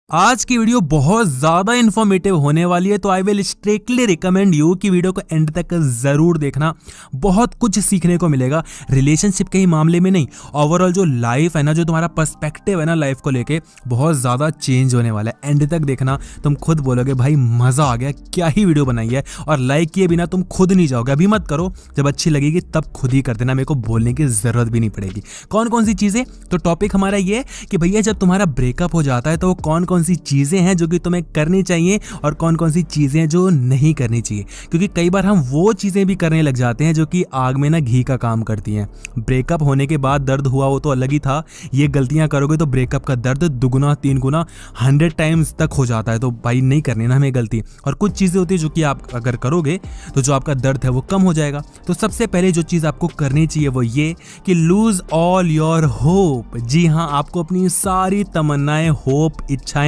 आज की वीडियो बहुत ज्यादा इन्फॉर्मेटिव होने वाली है, तो I will strictly recommend you कि वीडियो को एंड तक जरूर देखना। बहुत कुछ सीखने को मिलेगा रिलेशनशिप के ही मामले में नहीं, ओवरऑल जो लाइफ है ना, जो तुम्हारा पर्सपेक्टिव है ना लाइफ को लेके, बहुत ज्यादा चेंज होने वाला है। एंड तक देखना, तुम खुद बोलोगे भाई मजा आ गया, क्या ही वीडियो बनाई है। और लाइक किए बिना तुम खुद नहीं जाओगे, अभी मत करो, जब अच्छी लगेगी तब खुद ही कर देना, मेरे को बोलने की जरूरत भी नहीं पड़ेगी। कौन कौन सी चीजें, तो टॉपिक हमारा ये है कि भैया जब तुम्हारा ब्रेकअप हो जाता है तो कौन कौन सी चीजें हैं जो कि तुम्हें करनी चाहिए और कौन कौन सी चीजें हैं जो नहीं करनी चाहिए। क्योंकि कई बार हम वो चीजें भी करने लग जाते हैं जो कि आग में ना घी का काम करती हैं। ब्रेकअप होने के बाद दर्द हुआ वो तो अलग ही था, ये गलतियां करोगे तो ब्रेकअप का दर्द दुगुना, तीन गुना, 100 टाइम्स तक हो जाता है। तो भाई नहीं करनी ना हमें गलती। और कुछ चीजें होती है जो कि आप अगर करोगे तो जो आपका दर्द है वो कम हो जाएगा। तो सबसे पहले जो चीज आपको करनी चाहिए वो ये कि लूज ऑल योर होप। जी हाँ, आपको अपनी सारी तमन्नाएं, होप, इच्छाएं,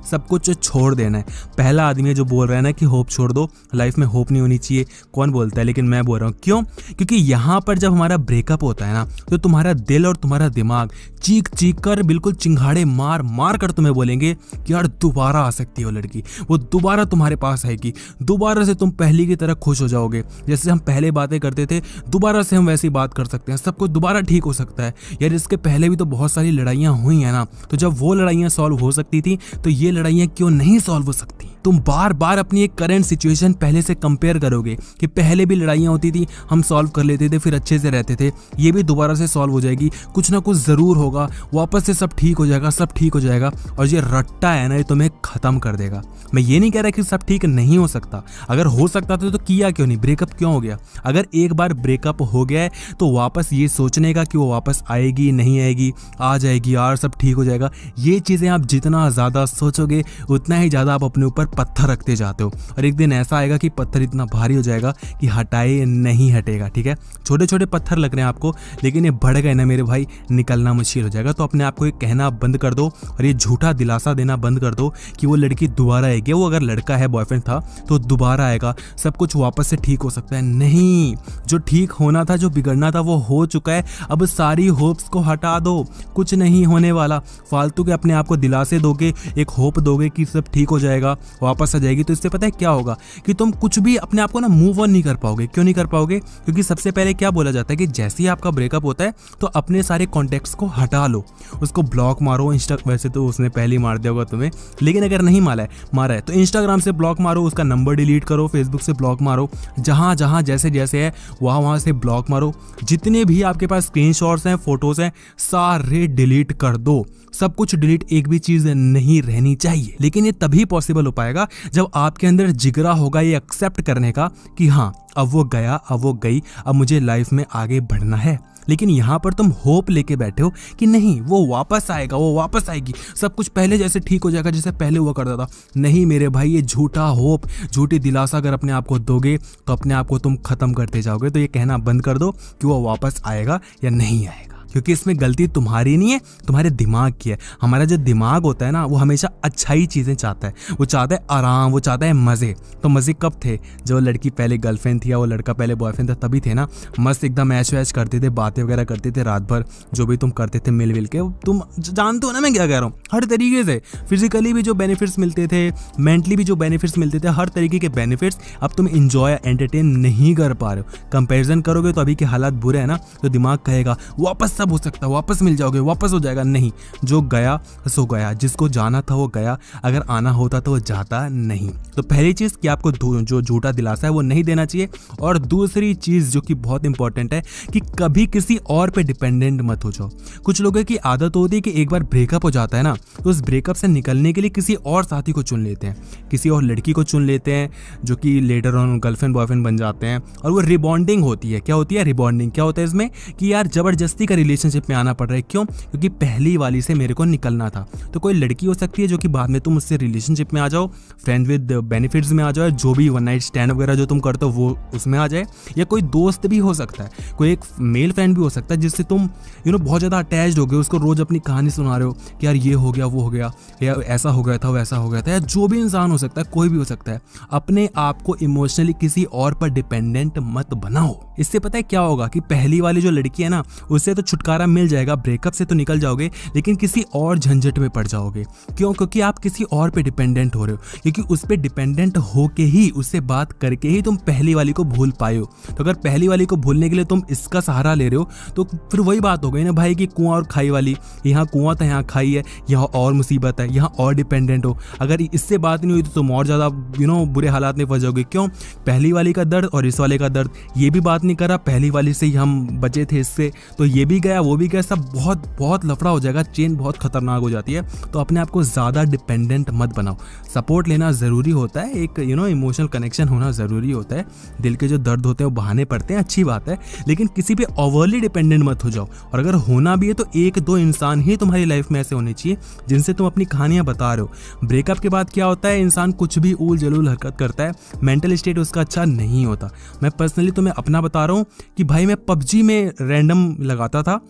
सब कुछ छोड़ देना है। पहला आदमी है जो बोल रहा है ना कि होप छोड़ दो, लाइफ में होप नहीं होनी चाहिए। कौन बोलता है, लेकिन मैं बोल रहा हूँ। क्यों? क्योंकि यहाँ पर जब हमारा ब्रेकअप होता है ना, तो तुम्हारा दिल और तुम्हारा दिमाग चीख चीख कर, बिल्कुल चिंगाड़े मार मार कर तुम्हें बोलेंगे कि यार दोबारा आ सकती है वो लड़की, वो दोबारा तुम्हारे पास आएगी, दोबारा से तुम पहले की तरह खुश हो जाओगे। जैसे हम पहले बातें करते थे, दोबारा से हम वैसी बात कर सकते हैं, सब कुछ दोबारा ठीक हो सकता है। यार इसके पहले भी तो बहुत सारी लड़ाइयाँ हुई हैं ना, तो जब वो लड़ाइयाँ सॉल्व हो सकती थी तो ये लड़ाइयाँ क्यों नहीं सॉल्व हो सकती? तुम बार बार अपनी एक करंट सिचुएशन पहले से कंपेयर करोगे कि पहले भी लड़ाइयाँ होती थी, हम सॉल्व कर लेते थे, फिर अच्छे से रहते थे, ये भी दोबारा से सॉल्व हो जाएगी, कुछ ना कुछ जरूर होगा, वापस से सब ठीक हो जाएगा, सब ठीक हो जाएगा। और ये रट्टा है ना, ये तुम्हें खत्म कर देगा। मैं ये नहीं कह रहा कि सब ठीक नहीं हो सकता, अगर हो सकता था तो किया क्यों नहीं, ब्रेकअप क्यों हो गया? अगर एक बार ब्रेकअप हो गया है तो वापस ये सोचने का कि वो वापस आएगी नहीं आएगी, आ जाएगी यार सब ठीक हो जाएगा, ये चीज़ें आप जितना ज़्यादा सोचोगे उतना ही ज़्यादा आप अपने ऊपर पत्थर रखते जाते हो। और एक दिन ऐसा आएगा कि पत्थर इतना भारी हो जाएगा कि हटाए नहीं हटेगा। ठीक है, छोटे छोटे पत्थर लग रहे हैं आपको, लेकिन ये बढ़ गए ना मेरे भाई, निकलना मुश्किल हो जाएगा। तो अपने आप को ये कहना बंद कर दो और ये झूठा दिलासा देना बंद कर दो कि वो लड़की दोबारा आएगी। वो अगर लड़का है, बॉयफ्रेंड था, तो दोबारा आएगा, सब कुछ वापस से ठीक हो सकता है। नहीं, जो ठीक होना था, जो बिगड़ना था वो हो चुका है। अब सारी होप्स को हटा दो, कुछ नहीं होने वाला। फालतू के अपने आप को दिलासे दोगे, एक होप दोगे कि सब ठीक हो जाएगा, वापस आ जाएगी, तो इससे पता है क्या होगा कि तुम कुछ भी अपने आप को ना मूव ऑन नहीं कर पाओगे। क्यों नहीं कर पाओगे? क्योंकि सबसे पहले क्या बोला जाता है कि जैसे ही आपका ब्रेकअप होता है तो अपने सारे कॉन्टेक्ट्स को हटा लो, उसको ब्लॉक मारो। वैसे तो उसने पहले ही मार दिया होगा तुम्हें, लेकिन अगर नहीं मारा है तो इंस्टाग्राम से ब्लॉक मारो, उसका नंबर डिलीट करो, फेसबुक से ब्लॉक मारो, जहां जहां जैसे जैसे है वहां से ब्लॉक मारो। जितने भी आपके पास स्क्रीनशॉट्स हैं, फोटोज हैं, सारे डिलीट कर दो, सब कुछ डिलीट, एक भी चीज नहीं रहनी चाहिए। लेकिन ये तभी पॉसिबल हो पाएगा जब आपके अंदर जिगरा होगा ये एक्सेप्ट करने का कि हाँ अब वो गया, अब वो गई, अब मुझे लाइफ में आगे बढ़ना है। लेकिन यहाँ पर तुम होप लेके बैठे हो कि नहीं वो वापस आएगा, वो वापस आएगी, सब कुछ पहले जैसे ठीक हो जाएगा जैसे पहले हुआ करता था। नहीं मेरे भाई, ये झूठा होप, झूठी दिलासा अगर अपने आप को दोगे तो अपने आप को तुम खत्म करते जाओगे। तो ये कहना बंद कर दो कि वो वापस आएगा या नहीं आएगा, क्योंकि इसमें गलती तुम्हारी नहीं है, तुम्हारे दिमाग की है। हमारा जो दिमाग होता है ना, वो हमेशा अच्छाई चीज़ें चाहता है, वो चाहता है आराम, वो चाहता है मज़े। तो मज़े कब थे? जो लड़की पहले गर्लफ्रेंड थी या वो लड़का पहले बॉयफ्रेंड था, तभी थे ना। मस्त एकदम ऐश वैश करते थे, बातें वगैरह करते थे रात भर, जो भी तुम करते थे मिल के। तुम जानते हो ना मैं क्या कह रहा हूँ, हर तरीके से फिजिकली भी जो बेनिफिट्स मिलते थे, मेंटली भी जो बेनिफिट्स मिलते थे, हर तरीके के बेनिफिट्स अब तुम इंजॉय, एंटरटेन नहीं कर पा रहे हो। कंपेरिजन करोगे तो अभी के हालात बुरे हैं ना, तो दिमाग कहेगा वापस सब हो सकता है, वापस मिल जाओगे, वापस हो जाएगा। नहीं, जो गया सो गया, जिसको जाना था वो गया, अगर आना होता तो वो जाता नहीं। तो पहली चीज कि आपको जो झूठा दिलासा है वो नहीं देना चाहिए। और दूसरी चीज जो कि बहुत इंपॉर्टेंट है कि कभी किसी और पे डिपेंडेंट मत हो जाओ। कुछ लोगों की आदत होती है कि एक बार ब्रेकअप हो जाता है ना, तो उस ब्रेकअप से निकलने के लिए किसी और साथी को चुन लेते हैं, किसी और लड़की को चुन लेते हैं, जो कि लेटर ऑन गर्लफ्रेंड बॉयफ्रेंड बन जाते हैं। और वो रिबॉन्डिंग होती है। क्या होती है रिबॉन्डिंग? क्या होता है इसमें कि यार जबरदस्ती का रिलेशनशिप में आना पड़ रहा है। क्यों? क्योंकि पहली वाली से मेरे को निकलना था। तो कोई लड़की हो सकती है जो कि बाद में तुम उससे रिलेशनशिप में आ जाओ, फ्रेंड विद बेनिफिट्स में आ जाओ, जो भी वन नाइट स्टैंड वगैरह जो तुम करते हो वो उसमें आ जाए। या कोई दोस्त भी हो सकता है, कोई एक मेल फ्रेंड भी हो सकता है जिससे तुम बहुत ज़्यादा अटैच्ड हो गए, उसको रोज अपनी कहानी सुना रहे हो कि यार ये हो गया, वो हो गया, या ऐसा हो गया था, वैसा हो गया था। या जो भी इंसान हो सकता है, कोई भी हो सकता है। अपने आप को इमोशनली किसी और पर डिपेंडेंट मत बनाओ। इससे पता है क्या होगा कि पहली वाली जो लड़की है ना, उससे तो छुटकारा मिल जाएगा, ब्रेकअप से तो निकल जाओगे, लेकिन किसी और झंझट में पड़ जाओगे। क्यों? क्योंकि आप किसी और पे डिपेंडेंट हो रहे हो, क्योंकि उस पे डिपेंडेंट होके ही, उससे बात करके ही तुम पहली वाली को भूल पाए हो। तो अगर पहली वाली को भूलने के लिए तुम इसका सहारा ले रहे हो तो फिर वही बात हो गई ना भाई कि कुआं और खाई वाली। यहाँ कुआं था, यहाँ खाई है, यहाँ और मुसीबत है, यहाँ और डिपेंडेंट हो। अगर इससे बात नहीं हुई तो तुम और ज़्यादा बुरे हालात में फंस जाओगे। क्यों? पहली वाली का दर्द और इस वाले का दर्द, ये भी बात नहीं करा, पहली वाली से ही हम बचे थे इससे, तो ये भी गया वो भी गया, सब बहुत बहुत लफड़ा हो जाएगा, चेन बहुत खतरनाक हो जाती है। तो अपने आप को ज़्यादा डिपेंडेंट मत बनाओ। सपोर्ट लेना ज़रूरी होता है, एक इमोशनल कनेक्शन होना ज़रूरी होता है। दिल के जो दर्द होते हैं वो बहाने पड़ते हैं, अच्छी बात है, लेकिन किसी पे ओवरली डिपेंडेंट मत हो जाओ। और अगर होना भी है तो एक दो इंसान ही तुम्हारी लाइफ में ऐसे होने चाहिए जिनसे तुम अपनी कहानियां बता रहे हो। ब्रेकअप के बाद क्या होता है, इंसान कुछ भी ऊल जलूल हरकत करता है, मेंटल स्टेट उसका अच्छा नहीं होता। मैं पर्सनली तुम्हें अपना बता रहा हूँ कि भाई मैं पबजी में रैंडम लगाता था,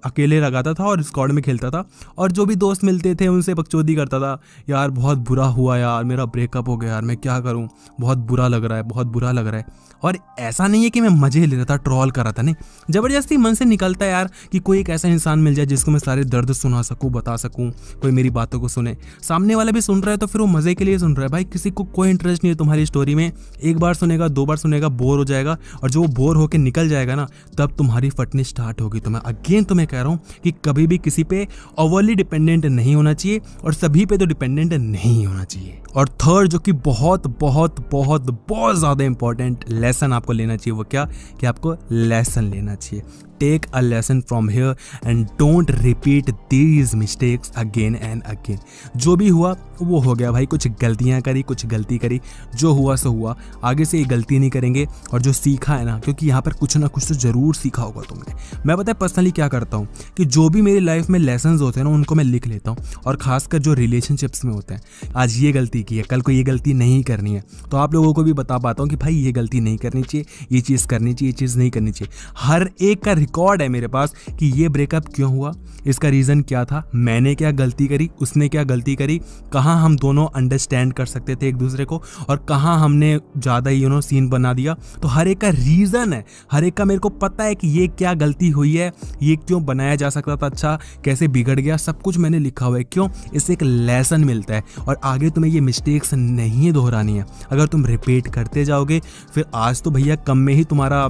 अकेले लगाता था और स्क्वाड में खेलता था, और जो भी दोस्त मिलते थे उनसे बकचोदी करता था। यार बहुत बुरा हुआ यार, मेरा ब्रेकअप हो गया यार, मैं क्या करूं, बहुत बुरा लग रहा है, बहुत बुरा लग रहा है। और ऐसा नहीं है कि मैं मजे ले रहा था, ट्रोल कर रहा था, नहीं, जबरदस्ती मन से निकलता है यार कि कोई एक ऐसा इंसान मिल जाए जिसको मैं सारे दर्द सुना सकूं, बता सकूं, कोई मेरी बातों को सुने। सामने वाला भी सुन रहा है तो फिर वो मजे के लिए सुन रहा है। भाई किसी को कोई इंटरेस्ट नहीं है तुम्हारी स्टोरी में। एक बार सुनेगा, दो बार सुनेगा, बोर हो जाएगा, और जो वो बोर होकर निकल जाएगा ना, तब तुम्हारी फटनी स्टार्ट होगी। तो मैं अगेन तुम्हें कह रहा हूँ कि कभी भी किसी पे ओवरली डिपेंडेंट नहीं होना चाहिए, और सभी पे तो डिपेंडेंट नहीं होना चाहिए। और थर्ड, जो कि बहुत बहुत बहुत बहुत ज़्यादा इंपॉर्टेंट लेसन आपको लेना चाहिए, वो क्या, कि आपको लेसन लेना चाहिए। Take a lesson from here and don't repeat these mistakes again and again. जो भी हुआ वो हो गया भाई, कुछ गलतियां करी, कुछ गलती करी, जो हुआ सो हुआ, आगे से ये गलती नहीं करेंगे। और जो सीखा है ना, क्योंकि यहाँ पर कुछ ना कुछ तो ज़रूर सीखा होगा तुमने। मैं पता है पर्सनली क्या करता हूँ कि जो भी मेरी लाइफ में लेसन्स होते हैं ना, उनको मैं लिख लेता हूँ, और खासकर जो रिलेशनशिप्स में होते हैं, आज ये गलती की है, कल को ये गलती नहीं करनी है, तो आप लोगों को भी बता पाता हूँ कि भाई ये गलती नहीं करनी चाहिए, ये चीज़ करनी चाहिए, ये चीज़ नहीं करनी चाहिए। हर एक का रिकॉर्ड है मेरे पास कि ये ब्रेकअप क्यों हुआ, इसका रीज़न क्या था, मैंने क्या गलती करी, उसने क्या गलती करी, कहाँ हम दोनों अंडरस्टैंड कर सकते थे एक दूसरे को, और कहाँ हमने ज़्यादा ही सीन बना दिया। तो हर एक का रीज़न है, हर एक का मेरे को पता है कि ये क्या गलती हुई है, ये क्यों बनाया जा सकता था अच्छा, कैसे बिगड़ गया, सब कुछ मैंने लिखा हुआ है। क्यों? इससे एक लेसन मिलता है, और आगे तुम्हें ये मिस्टेक्स नहीं दोहरानी है। अगर तुम रिपीट करते जाओगे, फिर आज तो भैया कम में ही तुम्हारा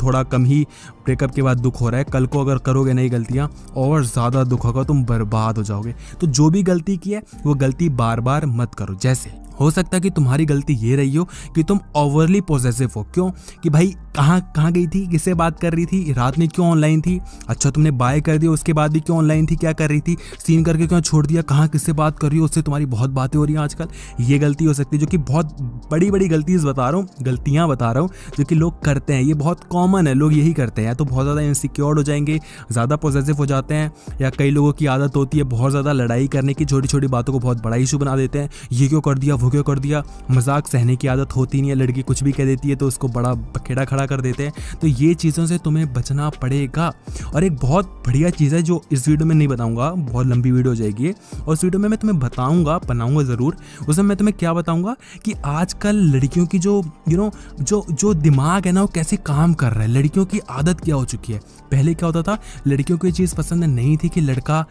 थोड़ा कम ही ब्रेकअप के बाद दुख हो रहा है, कल को अगर करोगे नई गलतियां और ज़्यादा दुख होगा, तुम बर्बाद हो जाओगे। तो जो भी गलती की है वो गलती बार बार मत करो। जैसे हो सकता है कि तुम्हारी गलती ये रही हो कि तुम ओवरली पॉसेसिव हो। क्यों? कि भाई कहाँ गई थी, किससे बात कर रही थी, रात में क्यों ऑनलाइन थी, अच्छा तुमने बाय कर दिया उसके बाद भी क्यों ऑनलाइन थी, क्या कर रही थी, सीन करके क्यों छोड़ दिया, कहाँ किससे बात कर रही हो, उससे तुम्हारी बहुत बातें हो रही हैं आजकल। ये गलती हो सकती है, जो कि बहुत बड़ी बड़ी गलतियाँ बता रहा हूँ जो कि लोग करते हैं। ये बहुत कॉमन है, लोग यही करते हैं। या तो बहुत ज़्यादा इनसिक्योर हो जाएंगे, ज़्यादा पॉसेसिव हो जाते हैं, या कई लोगों की आदत होती है बहुत ज़्यादा लड़ाई करने की, छोटी छोटी बातों को बहुत बड़ा इशू बना देते हैं। ये क्यों कर दिया, वो क्यों कर दिया, मजाक सहने की आदत होती नहीं है, लड़की कुछ भी कह देती है तो उसको बड़ा बखेड़ा खड़ा कर देते हैं। तो ये चीज़ों से तुम्हें बचना पड़ेगा। और एक बहुत बढ़िया चीज़ है जो इस वीडियो में नहीं बताऊंगा, बहुत लंबी वीडियो हो जाएगी, और उस वीडियो में मैं तुम्हें बनाऊंगा ज़रूर। उसमें मैं तुम्हें क्या बताऊंगा कि आजकल लड़कियों की जो दिमाग है ना, वो कैसे काम कर रहा है, लड़कियों की आदत क्या हो चुकी है। पहले क्या होता था, लड़कियों को ये चीज़ पसंद नहीं थी कि लड़का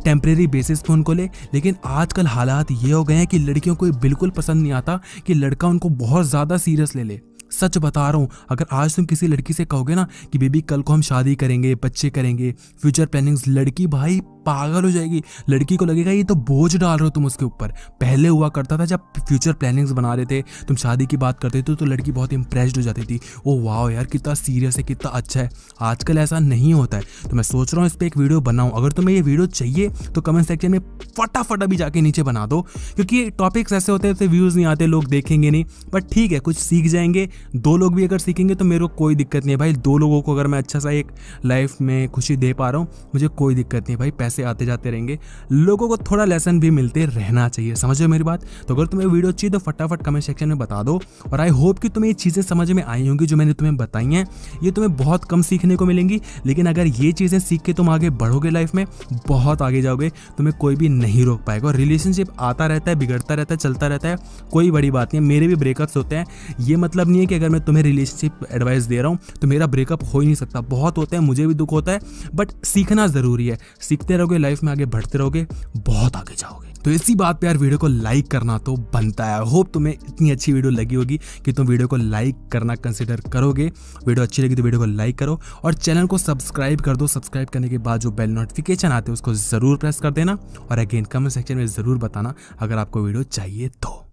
टेम्परेरी बेसिस पे उनको ले, लेकिन आजकल हालात ये हो गए हैं कि लड़कियों को बिल्कुल पसंद नहीं आता कि लड़का उनको बहुत ज़्यादा सीरियस ले। सच बता रहा हूँ, अगर आज तुम किसी लड़की से कहोगे ना कि बेबी कल को हम शादी करेंगे, बच्चे करेंगे, फ्यूचर प्लानिंग्स, लड़की भाई पागल हो जाएगी। लड़की को लगेगा ये तो बोझ डाल रहे हो तुम उसके ऊपर। पहले हुआ करता था जब फ्यूचर प्लानिंग्स बना रहे थे, तुम शादी की बात करते थे तो लड़की बहुत इंप्रेस्ड हो जाती थी, ओ वाह यार कितना सीरियस है, कितना अच्छा है। आजकल ऐसा नहीं होता है। तो मैं सोच रहा हूँ इस पर एक वीडियो बनाऊँ। अगर तुम्हें ये वीडियो चाहिए तो कमेंट सेक्शन में फटाफट अभी जाके नीचे बना दो, क्योंकि टॉपिक्स ऐसे होते हैं व्यूज़ नहीं आते, लोग देखेंगे नहीं, बट ठीक है कुछ सीख जाएंगे। 2 लोग भी अगर सीखेंगे तो मेरे को कोई दिक्कत नहीं है भाई। 2 लोगों को अगर मैं अच्छा सा एक लाइफ में खुशी दे पा रहा हूँ, मुझे कोई दिक्कत नहीं है भाई। पैसे से आते जाते रहेंगे। लोगों को थोड़ा लेसन भी मिलते रहना चाहिए, समझ रहे हो मेरी बात। तो अगर तुम्हें वीडियो चाहिए तो फटाफट कमेंट सेक्शन में बता दो। और आई होप कि तुम्हें ये चीज़ें समझ में आई होंगी जो मैंने तुम्हें बताई हैं। ये तुम्हें बहुत कम सीखने को मिलेंगी, लेकिन अगर ये चीज़ें सीख के तुम आगे बढ़ोगे लाइफ में, बहुत आगे जाओगे, तुम्हें कोई भी नहीं रोक पाएगा। और रिलेशनशिप आता रहता है, बिगड़ता रहता है, चलता रहता है, कोई बड़ी बात नहीं है। मेरे भी ब्रेकअप्स होते हैं, ये मतलब नहीं है कि अगर मैं तुम्हें रिलेशनशिप एडवाइस दे रहा हूँ तो मेरा ब्रेकअप हो ही नहीं सकता। बहुत होते हैं, मुझे भी दुख होता है, बट सीखना ज़रूरी है। सीखते रहोगे, लाइफ में आगे बढ़ते रहोगे, बहुत आगे जाओगे। तो इसी बात पे यार वीडियो को लाइक करना तो बनता है। होप तुम्हें इतनी अच्छी वीडियो लगी होगी कि तुम वीडियो को लाइक करना कंसिडर करोगे। वीडियो अच्छी लगी तो वीडियो को लाइक करो और चैनल को सब्सक्राइब कर दो। सब्सक्राइब करने के बाद जो बेल नोटिफिकेशन आते हैं उसको ज़रूर प्रेस कर देना। और अगेन कमेंट सेक्शन में ज़रूर बताना अगर आपको वीडियो चाहिए तो।